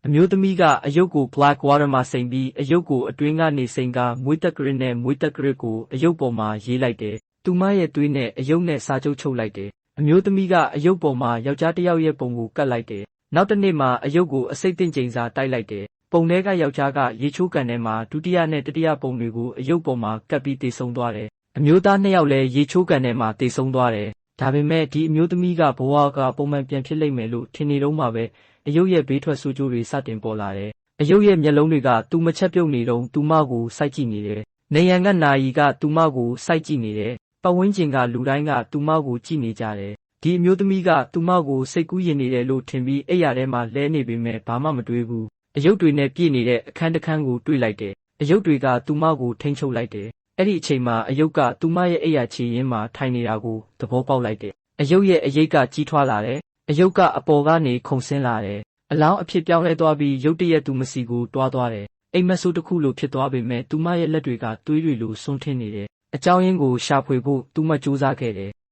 အမျိုးသမီးကအယုတ်ကို black water မှာစိမ်ပြီးအယုတ်ကိုအတွင်းကနေစိမ်ကမွေးတက်ဂရစ်နဲ့မွေးတက်ဂရစ်ကိုအယုတ်ပေါ်မှာရေးလိုက်တယ်။သူမရဲ့သွေးနဲ့အယုတ်နဲ့စာချုပ်ချုပ်လိုက်တယ်။အမျိုးသမီးကအယုတ်ပေါ်မှာယောက်ျားတစ်ယောက်ရဲ့ပုံကိုကတ်လိုက်တယ်။နောက်တစ်နေ့မှာအယုတ်ကိုအစိတ်သင့်ချိန်စာတိုက်လိုက်တယ်။ပုံထဲကယောက်ျားကရေချိုးကန်ထဲမှာဒုတိယနဲ့တတိယပုံတွေကိုအယုတ်ပေါ်မှာကတ်ပြီးတေဆုံးသွားတယ်။အမျိုးသား2ယောက်လည်းရေချိုးကန်ထဲမှာတေဆုံးသွားတယ်။ဒါပေမဲ့ဒီအမျိုးသမီးကဘဝကပုံမှန်ပြန်ဖြစ်လိမ့်မယ်လို့ထင်နေတော့မှပဲအယုတ်ရဲ့ဘေးထွက်ဆိုးကျိုးတွေစတင်ပေါ်လာတယ်။အယုတ်ရဲ့မျက်လုံးတွေကသူမချက်ပြုတ်နေတော့သူမကိုစိုက်ကြည့်နေတယ်။နေရန်ကနာယီကသူမကိုစိုက်ကြည့်နေတယ်။ပတ်ဝန်းကျင်ကလူတိုင်းကသူမကိုကြည့်နေကြတယ်။ဒီအမျိုးသမီးကသူမကိုစိတ်ကူးရင်နေတယ်လို့ထင်ပြီးအိယာထဲမှာလဲနေပေမဲ့ဘာမှမတွေးဘူး။အယုတ်တွေနဲ့ပြည့်နေတဲ့အခန်းတစ်ခန်းကိုတွေ့လိုက်တယ်။အယုတ်တွေကသူမကိုထိန်းချုပ်လိုက်တယ်။အဲ့ဒီအချိန်မှာအယုတ်ကသူမရဲ့အိယာခြေရင်းမှာထိုင်နေတာကိုသဘောပေါက်လိုက်တယ်။အယုတ်ရဲ့အရိပ်ကကြီးထွားလာတယ်။အယုတ်ကအပေါ်ကနေခုန်ဆင်းလာတယ်။အလောင်းအဖြစ်ပြောင်းလဲသွားပြီးရုတ်တရက်သူမစီကိုတွားသွားတယ်။အိမ်မက်ဆိုးတစ်ခုလိုဖြစ်သွားပေမဲ့သူမရဲ့လက်တွေကသွေးတွေလိုစွန်းထင်းနေတယ်။အကြောင်းရင်းကိုရှာဖွေဖို့သူမကြိုးစားခဲ့တယ်